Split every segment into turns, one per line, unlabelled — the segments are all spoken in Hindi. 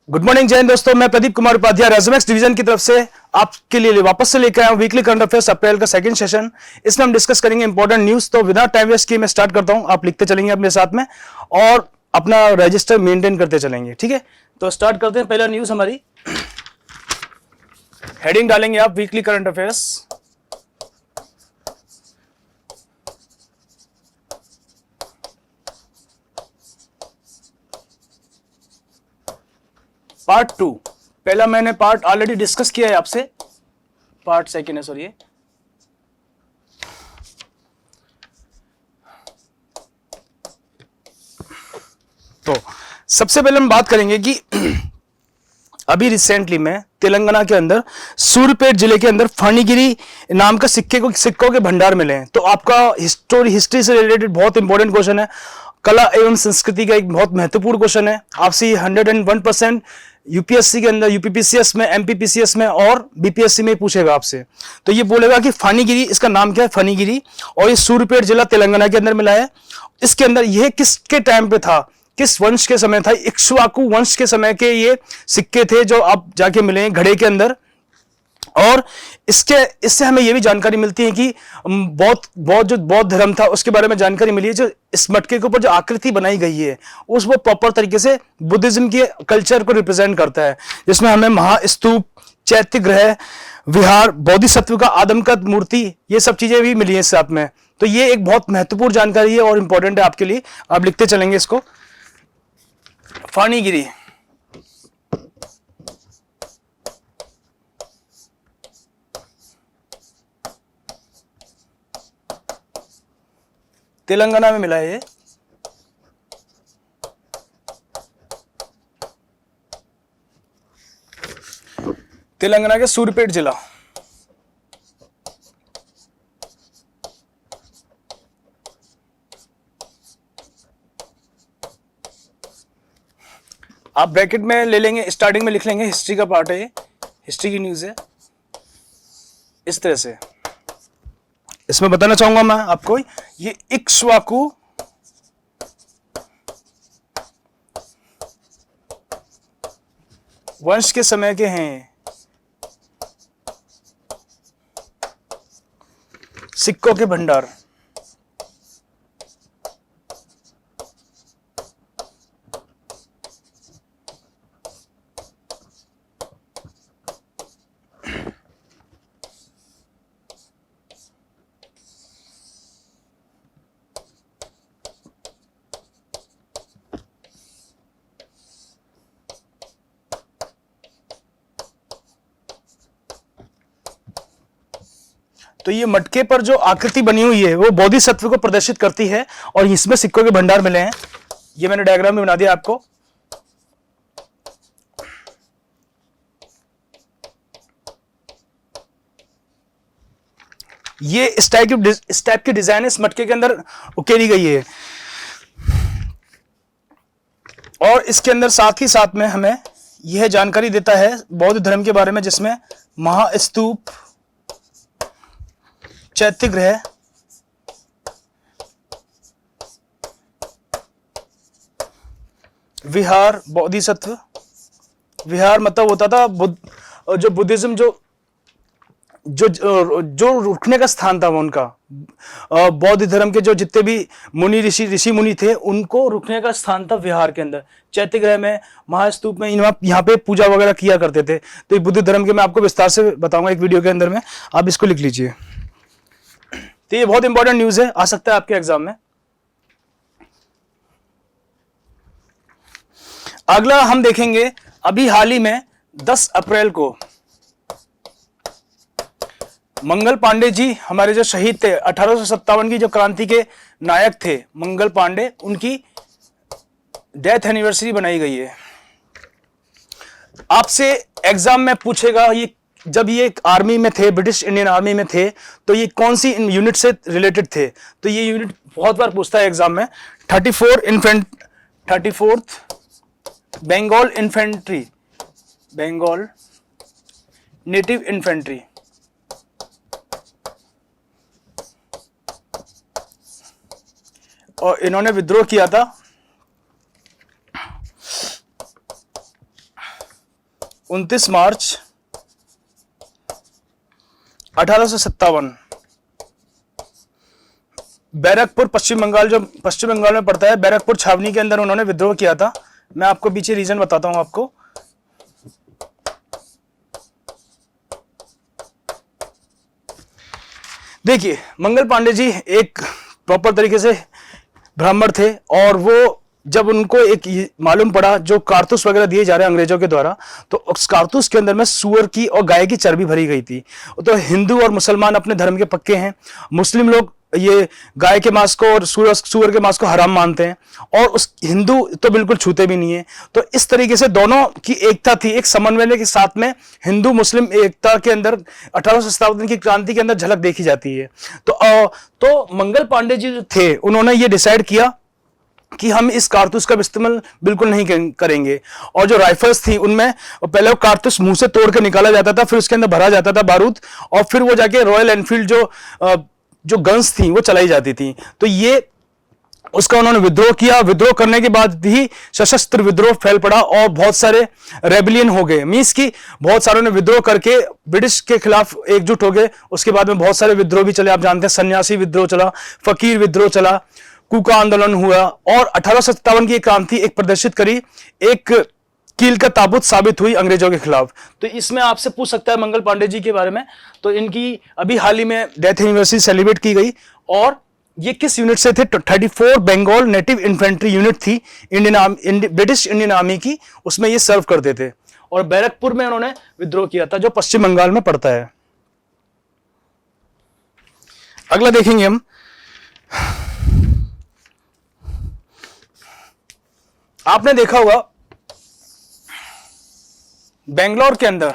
गुड मॉर्निंग जय हिंद दोस्तों, मैं प्रदीप कुमार उपाध्याय रेजोमेक्स डिवीजन की तरफ से आपके लिए वापस से लेकर आया हूं वीकली करंट अफेयर्स अप्रैल का सेकंड सेशन। इसमें हम डिस्कस करेंगे इंपॉर्टेंट न्यूज। तो विदाउट टाइम वेस्ट किए मैं स्टार्ट करता हूं, आप लिखते चलेंगे अपने साथ में और अपना रजिस्टर मेंटेन करते चलेंगे, ठीक है। तो स्टार्ट करते हैं। पहला न्यूज हमारी हेडिंग डालेंगे आप वीकली करंट अफेयर्स। पार्ट 2, पहला मैंने पार्ट ऑलरेडी डिस्कस किया है आपसे, पार्ट सेकेंड है सॉरी। तो सबसे पहले हम बात करेंगे कि अभी रिसेंटली में तेलंगाना के अंदर सूर्यपेट जिले के अंदर फणिगिरी नाम का सिक्कों के भंडार मिले हैं। तो आपका हिस्ट्री से रिलेटेड बहुत इंपॉर्टेंट क्वेश्चन है, कला एवं संस्कृति का एक बहुत महत्वपूर्ण क्वेश्चन है। आपसे 101% यूपीएससी के अंदर, यूपीपीसीएस में, एमपीपीसीएस में और बीपीएससी में पूछेगा आपसे। तो ये बोलेगा कि फणिगिरी, इसका नाम क्या है फणिगिरी, और ये सूर्यपेट जिला तेलंगाना के अंदर मिला है। इसके अंदर यह किसके टाइम पे था, किस वंश के समय था? इक्ष्वाकु वंश के समय के ये सिक्के थे जो आप जाके मिले हैं घड़े के अंदर। और इससे हमें यह भी जानकारी मिलती है कि जो बौद्ध धर्म था उसके बारे में जानकारी मिली है। जो इस मटके के ऊपर जो आकृति बनाई गई है उस वो प्रॉपर तरीके से बुद्धिज्म के कल्चर को रिप्रेजेंट करता है, जिसमें हमें महास्तूप, चैत्य ग्रह, विहार, बोधिसत्व का आदमकद मूर्ति, ये सब चीजें भी मिली है इस साथ में। तो ये एक बहुत महत्वपूर्ण जानकारी है और इंपॉर्टेंट है आपके लिए, आप लिखते चलेंगे इसको। फणिगिरी तेलंगाना में मिला है ये। तेलंगाना के सूर्यपेट जिला। आप ब्रैकेट में ले लेंगे, स्टार्टिंग में लिख लेंगे, हिस्ट्री का पार्ट है ये, हिस्ट्री की न्यूज है। इस तरह से इसमें बताना चाहूंगा मैं आपको, ये इक्ष्वाकु वंश के समय के हैं सिक्कों के भंडार। तो ये मटके पर जो आकृति बनी हुई है वो बोधिसत्व को प्रदर्शित करती है और इसमें सिक्कों के भंडार मिले हैं। ये मैंने डायग्राम में बना दिया आपको। ये इस टाइप की डिजाइन इस मटके के अंदर उकेरी गई है। और इसके अंदर साथ ही साथ में हमें यह जानकारी देता है बौद्ध धर्म के बारे में, जिसमें महास्तूप, चैत्य ग्रह, विहार, बोधिसत्व। विहार मतलब होता था जो बुद्धिज्म जो रुकने का स्थान था वो उनका, बौद्ध धर्म के जो जितने भी मुनि ऋषि मुनि थे उनको रुकने का स्थान था विहार के अंदर। चैत्य ग्रह में, महास्तूप में यहाँ पे पूजा वगैरह किया करते थे। तो ये बुद्ध धर्म के मैं आपको विस्तार से बताऊंगा एक वीडियो के अंदर में, आप इसको लिख लीजिए। तो ये बहुत इंपॉर्टेंट न्यूज है, आ सकता है आपके एग्जाम में। अगला हम देखेंगे, अभी हाल ही में 10 अप्रैल को मंगल पांडे जी, हमारे जो शहीद थे 1857 की जो क्रांति के नायक थे मंगल पांडे, उनकी डेथ एनिवर्सरी बनाई गई है। आपसे एग्जाम में पूछेगा ये जब ये आर्मी में थे, ब्रिटिश इंडियन आर्मी में थे, तो ये कौन सी यूनिट से रिलेटेड थे? तो ये यूनिट बहुत बार पूछता है एग्जाम में। 34th Bengal infantry, Bengal native infantry. और इन्होंने विद्रोह किया था 29 मार्च 1857 बैरकपुर, पश्चिम बंगाल, जो पश्चिम बंगाल में पड़ता है, बैरकपुर छावनी के अंदर उन्होंने विद्रोह किया था। मैं आपको पीछे रीजन बताता हूं आपको। देखिए, मंगल पांडे जी एक प्रॉपर तरीके से ब्राह्मण थे, और वो जब उनको एक मालूम पड़ा जो कारतूस वगैरह दिए जा रहे हैं अंग्रेजों के द्वारा, तो उस कारतूस के अंदर में सुअर की और गाय की चर्बी भरी गई थी। तो हिंदू और मुसलमान अपने धर्म के पक्के हैं, मुस्लिम लोग ये गाय के मांस को और सुअर के मांस को हराम मानते हैं, और उस हिंदू तो बिल्कुल छूते भी नहीं है। तो इस तरीके से दोनों की एकता थी, एक समन्वय के साथ में हिंदू मुस्लिम एकता के अंदर 1857 की क्रांति के अंदर झलक देखी जाती है। तो मंगल पांडे जी जो थे, उन्होंने ये डिसाइड किया कि हम इस कारतूस का इस्तेमाल बिल्कुल नहीं करेंगे। और जो राइफल्स थी उनमें पहले वो कारतूस मुंह से तोड़ के निकाला जाता था, फिर उसके अंदर भरा जाता था बारूद, और फिर वो जाके रॉयल एनफील्ड जो गन्स थी वो चलाई जाती थी। तो ये उसका उन्होंने विद्रोह किया। विद्रोह करने के बाद ही सशस्त्र विद्रोह फैल पड़ा और बहुत सारे रेबिलियन हो गए। मींस की बहुत सारों ने विद्रोह करके ब्रिटिश के खिलाफ एकजुट हो गए। उसके बाद में बहुत सारे विद्रोह भी चले, आप जानते हैं, सन्यासी विद्रोह चला, फकीर विद्रोह चला, कुका आंदोलन हुआ, और 1857 की क्रांति एक प्रदर्शित करी, एक कील का ताबूत साबित हुई अंग्रेजों के खिलाफ। तो इसमें आपसे पूछ सकता है मंगल पांडे जी के बारे में, तो इनकी अभी हाल ही में डेथ एनिवर्सरी सेलिब्रेट की गई। और ये किस यूनिट से थे? 34 बंगाल नेटिव इन्फेंट्री यूनिट थी ब्रिटिश इंडियन आर्मी की, उसमें ये सर्व करते थे। और बैरकपुर में उन्होंने विद्रोह किया था, जो पश्चिम बंगाल में पड़ता है। अगला देखेंगे हम, आपने देखा होगा बेंगलोर के अंदर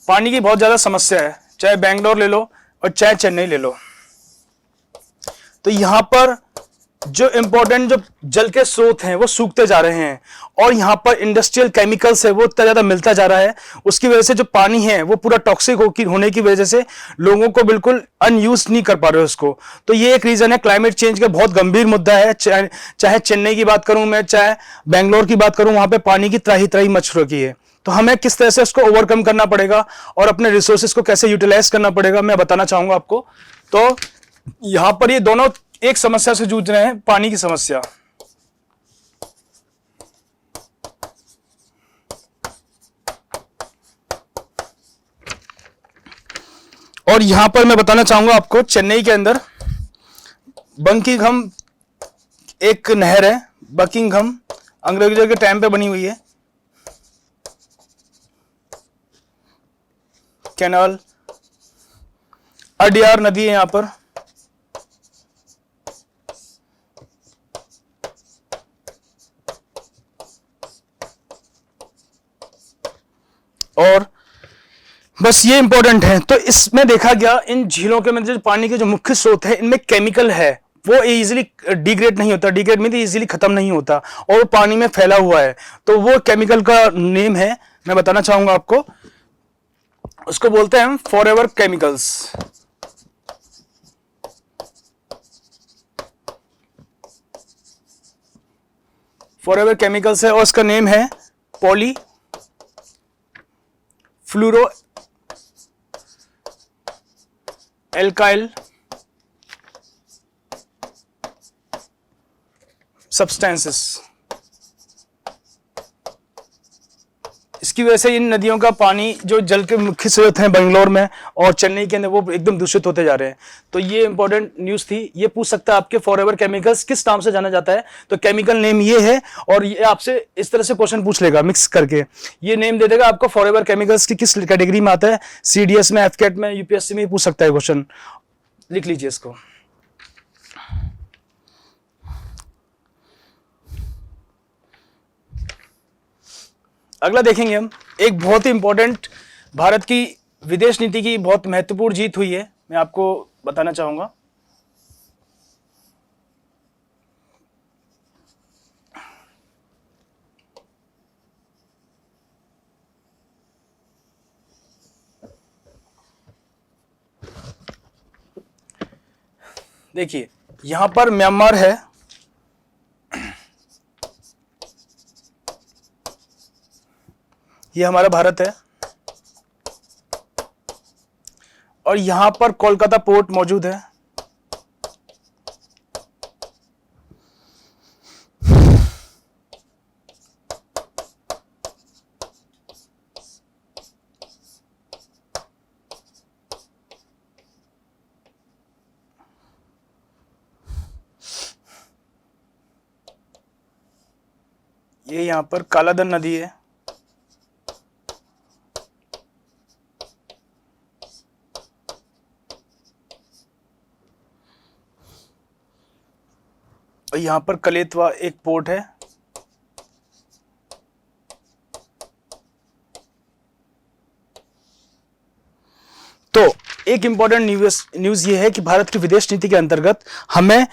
पानी की बहुत ज्यादा समस्या है, चाहे बेंगलोर ले लो और चाहे चेन्नई ले लो। तो यहां पर जो इंपॉर्टेंट जो जल के स्रोत हैं वो सूखते जा रहे हैं, और यहां पर इंडस्ट्रियल केमिकल्स है वो इतना ज्यादा मिलता जा रहा है। उसकी वजह से जो पानी है वो पूरा टॉक्सिक होने की वजह से लोगों को बिल्कुल अनयूज नहीं कर पा रहे उसको। तो ये एक रीजन है, क्लाइमेट चेंज का बहुत गंभीर मुद्दा है। चाहे चेन्नई की बात करूं मैं, चाहे बेंगलोर की बात करूं, वहां पर पानी की त्राही त्राही मच रखी है। तो हमें किस तरह से उसको ओवरकम करना पड़ेगा और अपने रिसोर्सेज को कैसे यूटिलाइज करना पड़ेगा, मैं बताना चाहूंगा आपको। तो यहां पर ये दोनों एक समस्या से जूझ रहे हैं, पानी की समस्या। और यहां पर मैं बताना चाहूंगा आपको, चेन्नई के अंदर बंकिंघम एक नहर है, बकिंघम अंग्रेजों के टाइम पे बनी हुई है कैनाल। अडियार नदी है यहां पर, और बस ये इंपॉर्टेंट है। तो इसमें देखा गया इन झीलों के में जो पानी के जो मुख्य स्रोत है, इनमें केमिकल है, वो इजीली डिग्रेड नहीं होता, डिग्रेड में इजीली खत्म नहीं होता, और वो पानी में फैला हुआ है। तो वो केमिकल का नेम है, मैं बताना चाहूंगा आपको, उसको बोलते हैं हम फॉरएवर केमिकल्स। फॉरएवर केमिकल्स है, और उसका नेम है पॉली फ्लूरो एल्काइल सब्सटेंसेस। इसकी वजह से इन नदियों का पानी, जो जल के मुख्य स्रोत हैं बेंगलोर में और चेन्नई के अंदर, वो एकदम दूषित होते जा रहे हैं। तो ये इंपॉर्टेंट न्यूज थी। ये पूछ सकता है आपके फॉरएवर केमिकल्स किस नाम से जाना जाता है, तो केमिकल नेम ये है, और ये आपसे इस तरह से क्वेश्चन पूछ लेगा मिक्स करके, ये नेम दे देगा आपको फॉरएवर केमिकल्स की किस कैटेगरी में आता है। सीडीएस में, एफकेट में, यूपीएससी में पूछ सकता है क्वेश्चन, लिख लीजिए इसको। अगला देखेंगे हम, एक बहुत ही इंपॉर्टेंट भारत की विदेश नीति की बहुत महत्वपूर्ण जीत हुई है, मैं आपको बताना चाहूंगा। देखिए यहां पर म्यांमार है, ये हमारा भारत है और यहां पर कोलकाता पोर्ट मौजूद है। ये यहां पर कालाधन नदी है। और यहां पर कलेतवा एक पोर्ट है। तो एक इंपॉर्टेंट न्यूज ये है कि भारत की विदेश नीति के अंतर्गत हमें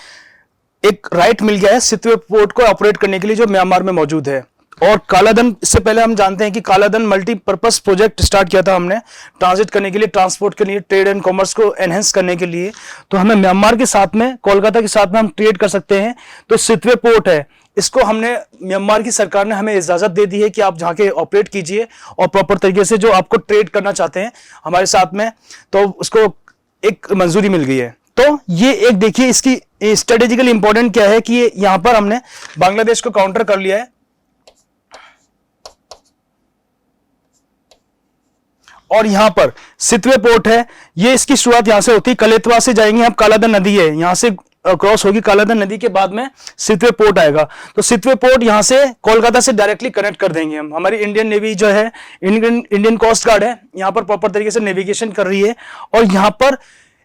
एक राइट मिल गया है सितवे पोर्ट को ऑपरेट करने के लिए जो म्यांमार में मौजूद है। और कालाधन, इससे पहले हम जानते हैं कि कालाधन मल्टीपर्पज प्रोजेक्ट स्टार्ट किया था हमने ट्रांजिट करने के लिए, ट्रांसपोर्ट के लिए, ट्रेड एंड कॉमर्स को एनहेंस करने के लिए। तो हमें म्यांमार के साथ में, कोलकाता के साथ में हम ट्रेड कर सकते हैं। तो सितवे पोर्ट है, इसको हमने, म्यांमार की सरकार ने हमें इजाजत दे दी है कि आप जाके ऑपरेट कीजिए और प्रॉपर तरीके से जो आपको ट्रेड करना चाहते हैं हमारे साथ में, तो उसको एक मंजूरी मिल गई है। तो ये एक देखिए इसकी स्ट्रेटेजिकली इंपॉर्टेंट क्या है कि यहां पर हमने बांग्लादेश को काउंटर कर लिया है। और यहां पर सितवे पोर्ट है, ये इसकी शुरुआत यहां से होती है, कलेतवा से जाएंगे आप, कालाधन नदी है, यहां से क्रॉस होगी कालाधन नदी के बाद में सितवे पोर्ट आएगा। तो सितवे पोर्ट यहां से कोलकाता से डायरेक्टली कनेक्ट कर देंगे हम। हमारी इंडियन नेवी जो है, इंडियन कोस्ट गार्ड है, यहां पर प्रॉपर तरीके से नेविगेशन कर रही है। और यहां पर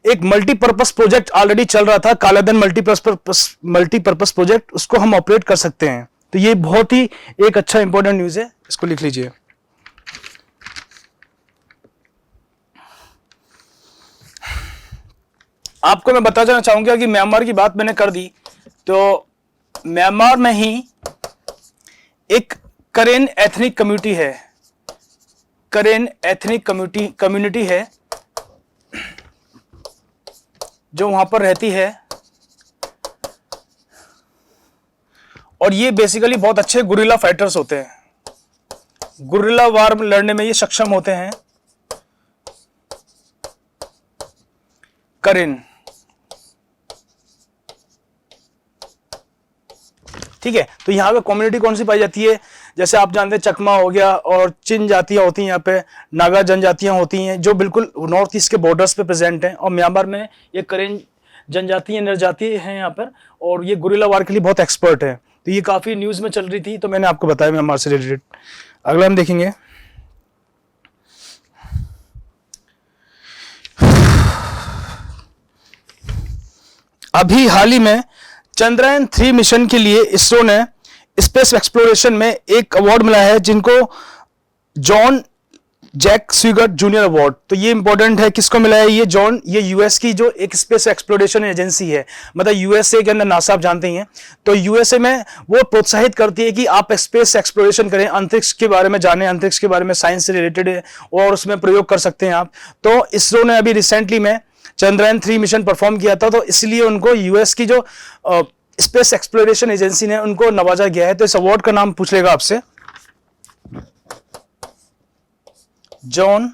एक मल्टीपर्पज प्रोजेक्ट ऑलरेडी चल रहा था, कालाधन मल्टीपर्पज प्रोजेक्ट, उसको हम ऑपरेट कर सकते हैं। तो ये बहुत ही एक अच्छा इंपॉर्टेंट न्यूज है, इसको लिख लीजिए। आपको मैं बताना चाहूंगा कि म्यांमार की बात मैंने कर दी, तो म्यांमार में ही एक करेन एथनिक कम्युनिटी है, करेन एथनिक कम्युनिटी है जो वहां पर रहती है। और ये बेसिकली बहुत अच्छे गुरिल्ला फाइटर्स होते हैं, गुरिल्ला वार लड़ने में ये सक्षम होते हैं। करेन, ठीक है। तो यहाँ पे कम्युनिटी कौन सी पाई जाती है, जैसे आप जानते हैं चकमा हो गया और चिन जातियां होती हैं, यहाँ पे नागा जनजातियां होती हैं जो बिल्कुल नॉर्थ ईस्ट के बॉर्डर्स पे प्रेजेंट हैं। और म्यांमार में ये करेन जनजातीय निर्जाति हैं यहाँ पर, और ये गुरिल्ला वार के लिए बहुत एक्सपर्ट है। तो ये काफी न्यूज में चल रही थी, तो मैंने आपको बताया म्यांमार से रिलेटेड। अगला हम देखेंगे, अभी हाल ही में चंद्रयान 3 मिशन के लिए इसरो ने स्पेस एक्सप्लोरेशन में एक अवार्ड मिला है, जिनको जॉन जैक स्विगर्ट जूनियर अवार्ड। तो ये इंपॉर्टेंट है, किसको मिला है ये यूएस की जो एक स्पेस एक्सप्लोरेशन एजेंसी है, मतलब यूएसए के अंदर नासा आप जानते ही हैं। तो यूएसए में वो प्रोत्साहित करती है कि आप स्पेस एक्सप्लोरेशन करें, अंतरिक्ष के बारे में जानें, अंतरिक्ष के बारे में साइंस से रिलेटेड है और उसमें प्रयोग कर सकते हैं आप। तो इसरो ने अभी रिसेंटली में चंद्रयान 3 मिशन परफॉर्म किया था, तो इसलिए उनको यूएस की जो स्पेस एक्सप्लोरेशन एजेंसी ने उनको नवाजा गया है। तो इस अवार्ड का नाम पूछ लेगा आपसे, जॉन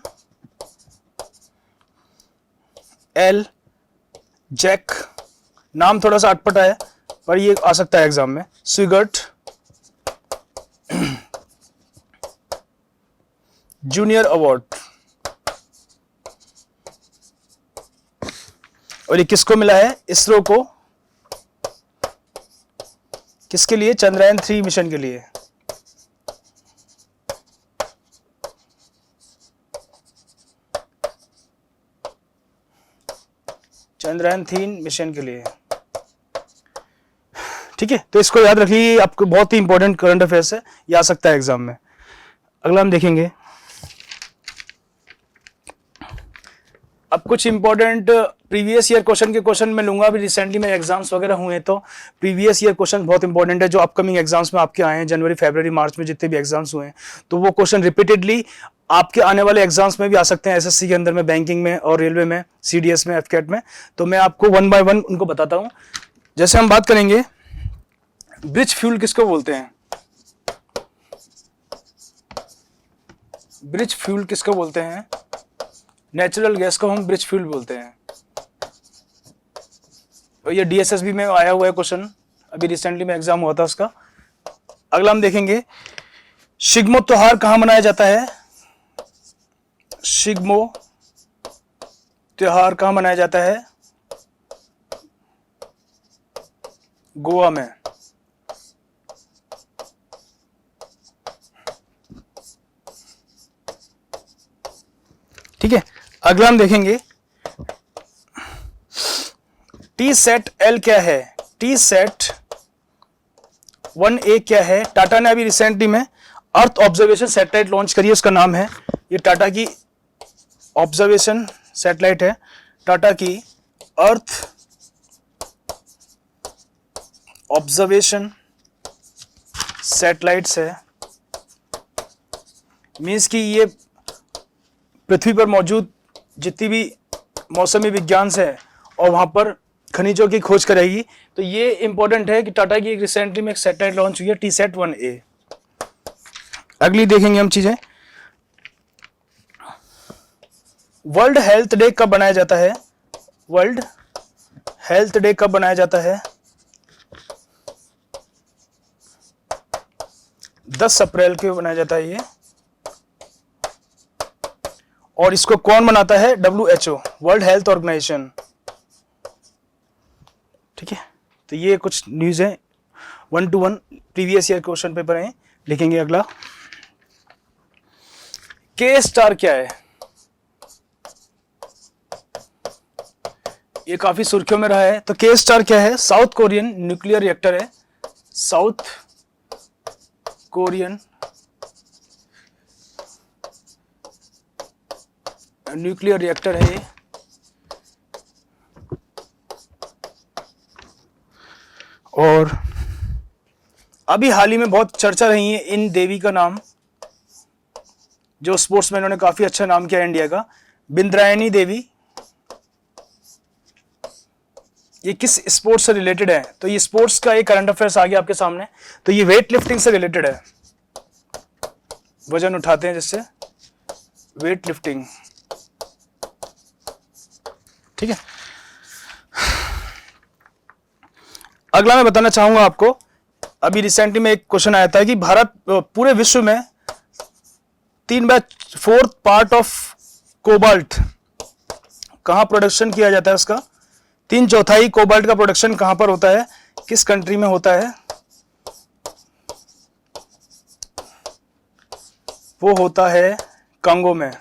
एल जैक, नाम थोड़ा सा अटपटा है पर ये आ सकता है एग्जाम में, स्विगर्ट जूनियर अवार्ड। और ये किसको मिला है, इसरो को, किसके लिए, चंद्रयान 3 मिशन के लिए। चंद्रयान 3 मिशन के लिए, ठीक है। तो इसको याद रखिए, आपको बहुत ही इंपॉर्टेंट करंट अफेयर्स है, ये आ सकता है एग्जाम में। अगला हम देखेंगे, अब कुछ इंपॉर्टेंट प्रीवियस ईयर क्वेश्चन के क्वेश्चन मैं लूंगा। अभी रिसेंटली में एग्जाम्स वगैरह हुए हैं, तो प्रीवियस ईयर क्वेश्चन बहुत इंपॉर्टेंट है जो अपकमिंग एग्जाम्स में आपके आए हैं, जनवरी फरवरी मार्च में जितने भी एग्जाम्स हुए हैं, तो वो क्वेश्चन रिपीटेडली आपके आने वाले एग्जाम्स में भी आ सकते हैं, एसएससी के अंदर में, बैंकिंग में और रेलवे में, सीडीएस में, एफकेट में। तो मैं आपको 1 बाय 1 उनको बताता हूं। जैसे हम बात करेंगे, ब्रिज फ्यूल किसको बोलते हैं, ब्रिज फ्यूल किसको बोलते हैं? नेचुरल गैस को हम ब्रिज फ्यूल बोलते हैं। और ये डीएसएसबी में आया हुआ है क्वेश्चन, अभी रिसेंटली में एग्जाम हुआ था उसका। अगला हम देखेंगे शिग्मो त्योहार कहां मनाया जाता है? शिग्मो त्योहार कहां मनाया जाता है? गोवा में। ठीक है, अगला हम देखेंगे टी सेट एल क्या है? टी सेट 1A क्या है? टाटा ने अभी रिसेंटली में अर्थ ऑब्जर्वेशन सैटेलाइट लॉन्च करी है, उसका नाम है, ये टाटा की ऑब्जर्वेशन सैटेलाइट है, टाटा की अर्थ ऑब्जर्वेशन सैटेलाइट्स है। मीन्स कि ये पृथ्वी पर मौजूद जितनी भी मौसमी विज्ञान से है और वहां पर खनिजों की खोज करेगी। तो ये इंपॉर्टेंट है कि टाटा की एक रिसेंटली में एक सैटेलाइट लॉन्च हुई है, टी सेट 1A। अगली देखेंगे हम चीजें, वर्ल्ड हेल्थ डे कब बनाया जाता है? वर्ल्ड हेल्थ डे कब बनाया जाता है? 10 अप्रैल को बनाया जाता है ये। और इसको कौन मनाता है? WHO, world health organisation. ठीक है, तो ये कुछ न्यूज है, 1 to 1 previous year question paper है। लिखेंगे अगला, के स्टार क्या है? ये काफी सुर्खियों में रहा है। तो के स्टार क्या है? साउथ कोरियन न्यूक्लियर रिएक्टर है, साउथ कोरियन न्यूक्लियर रिएक्टर है ये। और अभी हाल ही में बहुत चर्चा रही है इन देवी का नाम, जो स्पोर्ट्समैनों ने काफी अच्छा नाम किया इंडिया का, बिंद्रायणी देवी। ये किस स्पोर्ट्स से रिलेटेड है? तो ये स्पोर्ट्स का एक करंट अफेयर्स आ गया आपके सामने। तो ये वेट लिफ्टिंग से रिलेटेड है, वजन उठाते हैं जिससे, वेट लिफ्टिंग। ठीक है, अगला मैं बताना चाहूंगा आपको, अभी रिसेंटली में एक क्वेश्चन आया था कि भारत पूरे विश्व में 3/4 पार्ट ऑफ कोबाल्ट कहां प्रोडक्शन किया जाता है? उसका 3/4 कोबाल्ट का प्रोडक्शन कहां पर होता है? किस कंट्री में होता है? वो होता है कांगो में।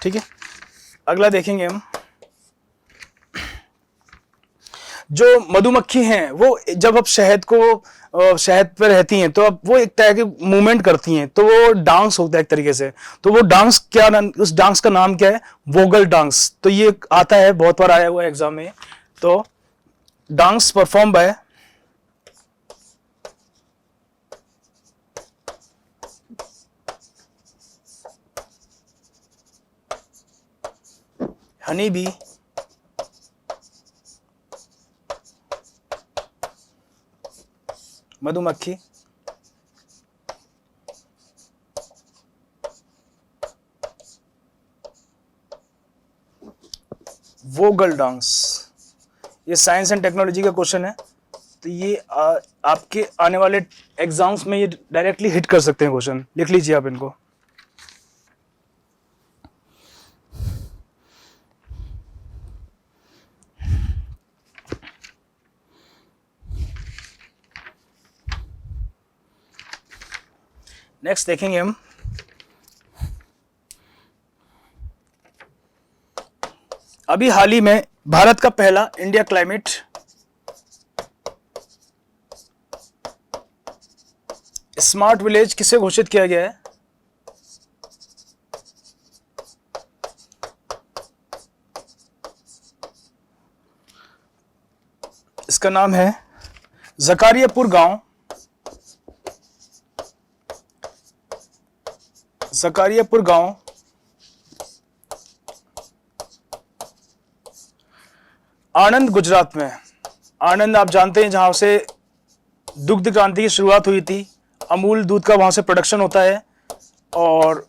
ठीक है, अगला देखेंगे हम, जो मधुमक्खी हैं वो जब अब शहद पर रहती हैं तो अब वो एक तरह की मूवमेंट करती हैं, तो वो डांस होता है एक तरीके से। तो वो डांस क्या, उस डांस का नाम क्या है? वोगल डांस। तो ये आता है, बहुत बार आया हुआ है एग्जाम में। तो dance perform by honey bee, मधुमक्खी, वोगल डांस। ये साइंस एंड टेक्नोलॉजी का क्वेश्चन है, तो ये आपके आने वाले एग्जाम्स में ये डायरेक्टली हिट कर सकते हैं क्वेश्चन, लिख लीजिए आप इनको। नेक्स्ट देखेंगे हम, अभी हाल ही में भारत का पहला इंडिया क्लाइमेट स्मार्ट विलेज किसे घोषित किया गया है? इसका नाम है जकारियापुर गांव। जकारियापुर गांव आनंद गुजरात में, आनंद आप जानते हैं जहां से दुग्ध क्रांति की शुरुआत हुई थी, अमूल दूध का वहां से प्रोडक्शन होता है। और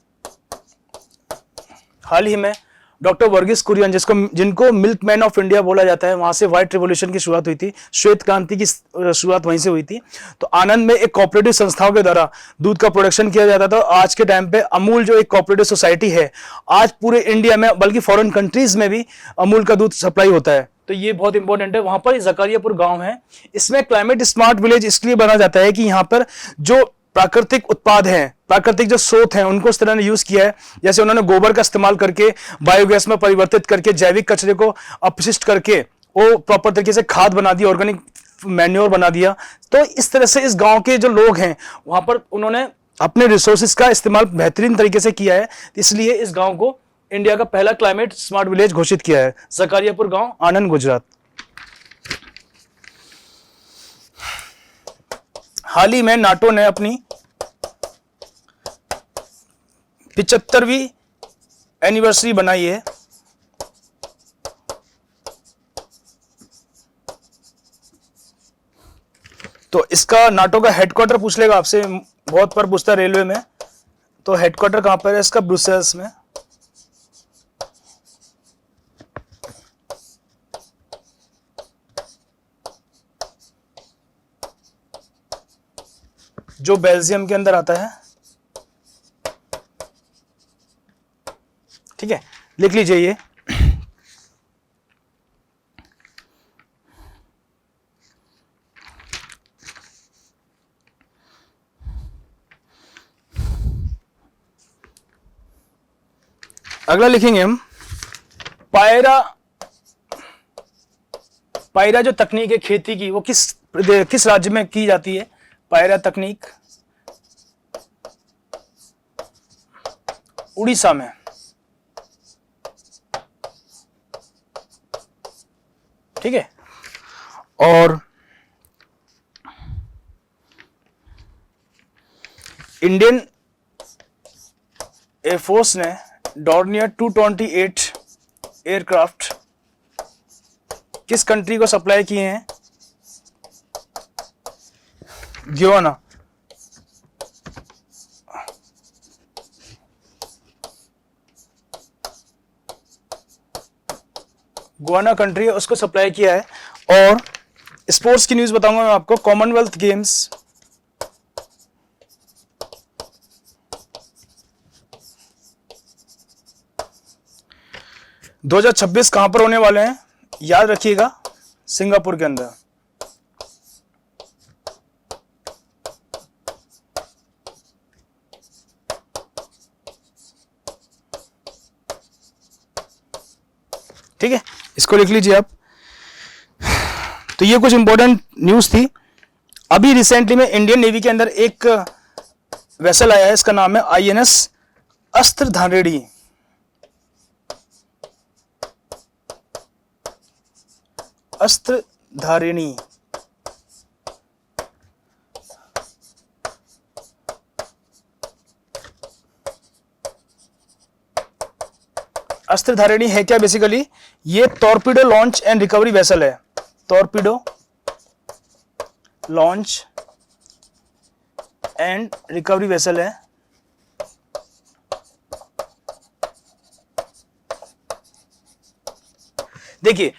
हाल ही में डॉक्टर वर्गीस कुरियन, जिनको मिल्क मैन ऑफ इंडिया बोला जाता है, वहां से व्हाइट रिवॉल्यूशन की शुरुआत हुई थी, श्वेत क्रांति की शुरुआत वहीं से हुई थी। तो आनंद में एक कोऑपरेटिव संस्थाओं के द्वारा दूध का प्रोडक्शन किया जाता था। आज के टाइम पे अमूल जो एक कोऑपरेटिव सोसाइटी है, आज पूरे इंडिया में बल्कि फॉरेन कंट्रीज में भी अमूल का दूध सप्लाई होता है। तो ये बहुत इंपॉर्टेंट है। वहां पर जकारियापुर गांव है, इसमें क्लाइमेट स्मार्ट विलेज इसलिए बना जाता है कि यहाँ पर जो प्राकृतिक उत्पाद हैं, प्राकृतिक जो स्रोत हैं, उनको इस तरह ने यूज किया है। जैसे उन्होंने गोबर का इस्तेमाल करके बायोगैस में परिवर्तित करके जैविक कचरे को अपशिष्ट करके वो प्रॉपर तरीके से खाद बना दी, ऑर्गेनिक मैन्योर बना दिया। तो इस तरह से इस गांव के जो लोग हैं वहां पर उन्होंने अपने रिसोर्सेज का इस्तेमाल बेहतरीन तरीके से किया है, इसलिए इस गांव को इंडिया का पहला क्लाइमेट स्मार्ट विलेज घोषित किया है। जकारियापुर गांव, आनंद, गुजरात। हाल ही में नाटो ने अपनी 75वीं एनिवर्सरी बनाई है। तो इसका नाटो का हेडक्वार्टर पूछ लेगा आपसे, बहुत बार पूछता है रेलवे में। तो हेडक्वार्टर कहां पर है इसका? ब्रुसेल्स में। जो बेल्जियम के अंदर आता है। ठीक है, लिख लीजिए ये। अगला लिखेंगे हम पायरा जो तकनीक है खेती की, वो किस राज्य में की जाती है? पायरा तकनीक उड़ीसा में। ठीक है, और इंडियन एयरफोर्स ने डॉर्नियर 228 एयरक्राफ्ट किस कंट्री को सप्लाई किए हैं? ग्याना। गुआना कंट्री है, उसको सप्लाई किया है। और स्पोर्ट्स की न्यूज बताऊंगा मैं आपको। कॉमनवेल्थ गेम्स 2026 कहां पर होने वाले हैं? याद रखिएगा, सिंगापुर के अंदर। ठीक है, इसको लिख लीजिए आप। तो ये कुछ इंपॉर्टेंट न्यूज थी। अभी रिसेंटली में इंडियन नेवी के अंदर एक वेसल आया है, इसका नाम है INS अस्त्रधारिणी। अस्त्रधारिणी। अस्त्रधारिणी है क्या? बेसिकली ये torpedo launch and recovery vessel है। Torpedo launch and recovery vessel है। देखिए,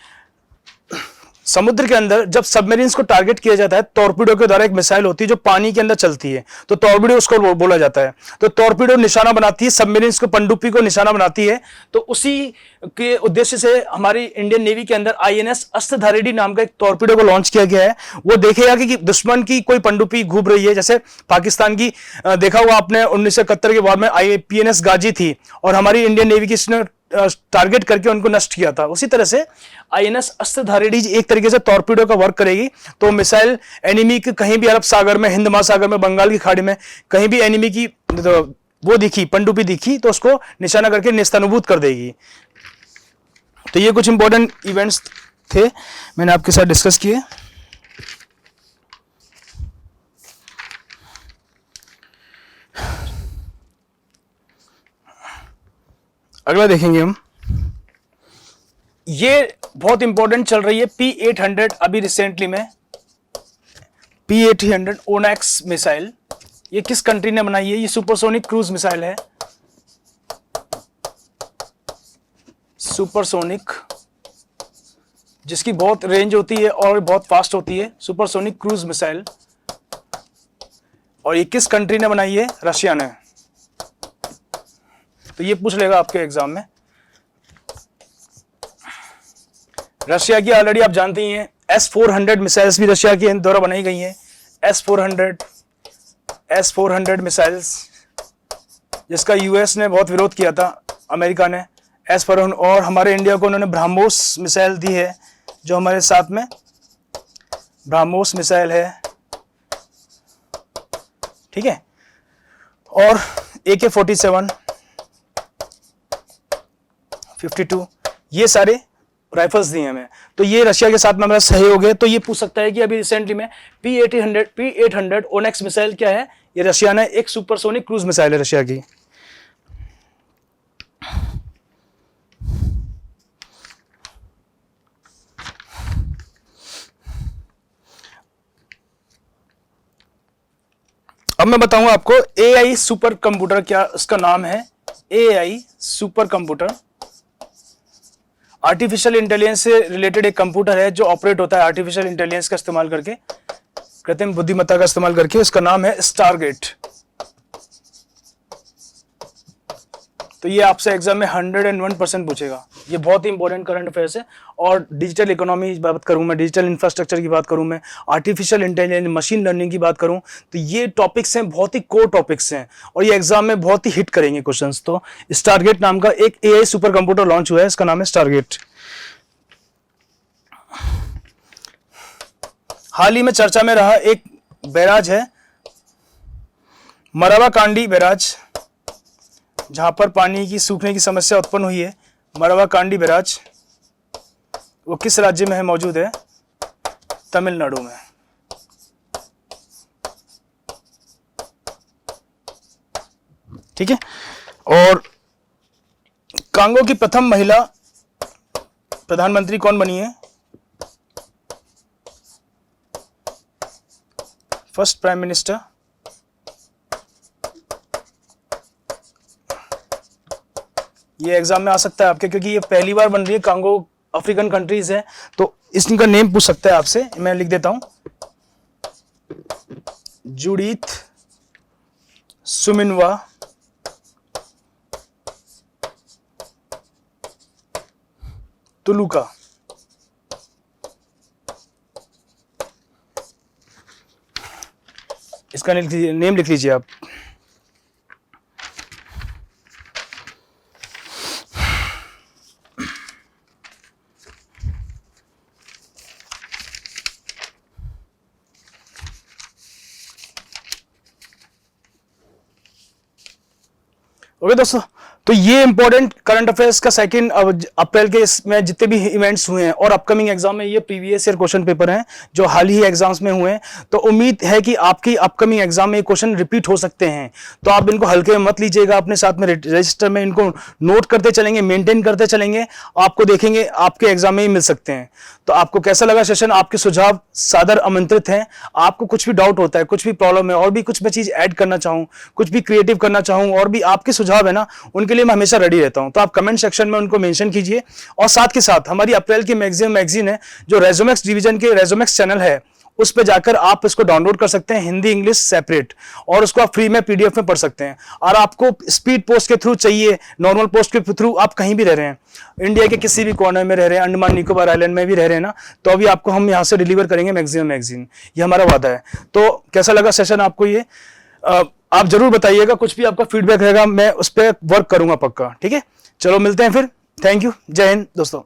समुद्र के अंदर जब सबमरीन्स को टारगेट किया जाता है, टॉर्पीडो के द्वारा एक मिसाइल होती है जो पानी के अंदर चलती है, तो टॉर्पीडो उसको बोला जाता है। तो टॉर्पीडो निशाना बनाती है सबमरीन्स को, पनडुब्बी को निशाना बनाती है। तो उसी के उद्देश्य से हमारी इंडियन नेवी के अंदर INS अस्त्रधारिणी नाम का एक टॉर्पीडो को लॉन्च किया गया है। वो देखेगा कि दुश्मन की कोई पनडुब्बी घूम रही है, जैसे पाकिस्तान की देखा हुआ आपने 1971 के बाद में PNS गाजी थी, और हमारी इंडियन नेवी की टारगेट करके उनको नष्ट किया था। उसी तरह से INS अस्त्रधारिणी एक तरीके से टॉर्पीडो का वर्क करेगी। तो मिसाइल एनिमी के कहीं भी अरब सागर में, हिंद महासागर में, बंगाल की खाड़ी में कहीं भी एनिमी की वो दिखी, पनडुब्बी दिखी, तो उसको निशाना करके नेस्तनाबूद कर देगी। तो ये कुछ इंपॉर्टेंट इवेंट्स थे, मैंने आपके साथ डिस्कस किए। अगला देखेंगे हम, ये बहुत इंपॉर्टेंट चल रही है P800 अभी रिसेंटली में, P800 ओनेक्स मिसाइल। ये किस कंट्री ने बनाई है? ये सुपरसोनिक क्रूज मिसाइल है, सुपरसोनिक, जिसकी बहुत रेंज होती है और बहुत फास्ट होती है, सुपरसोनिक क्रूज मिसाइल। और ये किस कंट्री ने बनाई है? रशिया ने। तो ये पूछ लेगा आपके एग्जाम में। रशिया की ऑलरेडी आप जानते ही हैं, S-400 मिसाइल्स भी रशिया के द्वारा बनाई गई हैं। S-400 मिसाइल्स, जिसका यूएस ने बहुत विरोध किया था, अमेरिका ने। S-400, और हमारे इंडिया को उन्होंने ब्रह्मोस मिसाइल दी है, जो हमारे साथ में ब्रह्मोस मिसाइल है, ठीक है। और AK-47, 52, ये सारे राइफल्स दिए हमें। तो ये रशिया के साथ में हमारा सहयोग है। तो ये पूछ सकता है कि अभी रिसेंटली में P800 ओनेक्स मिसाइल क्या है? ये रशिया ने, एक सुपरसोनिक क्रूज मिसाइल है रशिया की। अब मैं बताऊंगा आपको AI सुपर कंप्यूटर, क्या उसका नाम है? AI super computer artificial intelligence से रिलेटेड एक कंप्यूटर है जो ऑपरेट होता है आर्टिफिशियल इंटेलिजेंस का इस्तेमाल करके, कृत्रिम बुद्धिमत्ता का इस्तेमाल करके। उसका नाम है स्टारगेट। तो ये आपसे एग्जाम में 101% पूछेगा। ये बहुत ही इंपॉर्टेंट करंट अफेयर्स है। और डिजिटल इकोनॉमी की बात करूं मैं, डिजिटल इंफ्रास्ट्रक्चर की बात करूं मैं, आर्टिफिशियल इंटेलिजेंस, मशीन लर्निंग की बात करूं, तो ये टॉपिक्स हैं, बहुत ही कोर टॉपिक्स हैं और ये एग्जाम में बहुत ही हिट करेंगे क्वेश्चंस। तो स्टारगेट नाम का एक AI सुपर कंप्यूटर लॉन्च हुआ है, इसका नाम है स्टारगेट। हाल ही में चर्चा में रहा एक बैराज है, मरावा कांडी बैराज, जहां पर पानी की सूखने की समस्या उत्पन्न हुई है। मरावा कांडी बैराज, वो किस राज्य में है? मौजूद है तमिलनाडु में। ठीक है। और कांगो की प्रथम महिला प्रधानमंत्री कौन बनी है? First prime minister. ये एग्जाम में आ सकता है आपके, क्योंकि ये पहली बार बन रही है। कांगो अफ्रीकन कंट्रीज है, तो इसका नेम पूछ सकता है आपसे। मैं लिख देता हूं, जूडिथ सुमिनवा तुलुका। इसका नेम लिख लीजिए आप। ओके दोस्तों, तो ये इंपॉर्टेंट करंट अफेयर्स का सेकंड अप्रैल के इसमें जितने भी इवेंट्स हुए हैं और अपकमिंग एग्जाम में ये प्रीवियस ईयर क्वेश्चन पेपर हैं जो हाल ही एग्जाम्स में हुए हैं। तो उम्मीद है कि आपकी अपकमिंग एग्जाम में ये क्वेश्चन रिपीट हो सकते हैं। तो आप इनको हल्के में मत लीजिएगा, अपने साथ में रजिस्टर में इनको नोट करते चलेंगे, मेंटेन करते चलेंगे, आपको देखेंगे आपके एग्जाम में ही मिल सकते हैं। तो आपको कैसा लगा सेशन? आपके सुझाव सादर आमंत्रित हैं। आपको कुछ भी डाउट होता है, कुछ भी प्रॉब्लम है, और भी कुछ मैं चीज ऐड करना चाहूँ, कुछ भी क्रिएटिव करना चाहूँ, और भी आपके सुझाव है ना, उनके लिए मैं हमेशा रेडी रहता हूं। तो आप कमेंट सेक्शन में उनको मेंशन कीजिए। और साथ के साथ हमारी अप्रैल की मैगजीन है जो रेजोमैक्स डिवीजन के रेजोमैक्स चैनल है, उस पे जाकर आप इसको डाउनलोड कर सकते हैं, हिंदी इंग्लिश सेपरेट, और उसको आप फ्री में PDF में पढ़ सकते हैं। और आपको स्पीड पोस्ट के थ्रू चाहिए, नॉर्मल पोस्ट के थ्रू, आप कहीं भी रह रहे हैं, इंडिया के किसी भी कोने में रह रहे हैं, अंडमान निकोबार आइलैंड में भी रह रहे हैं ना, तो अभी आपको हम यहाँ से डिलीवर करेंगे मैगजीन। ये हमारा वादा है। तो कैसा लगा सेशन आपको? ये आप जरूर बताइएगा, कुछ भी आपका फीडबैक रहेगा मैं उस पर वर्क करूंगा पक्का। ठीक है, चलो मिलते हैं फिर। थैंक यू, जय हिंद दोस्तों।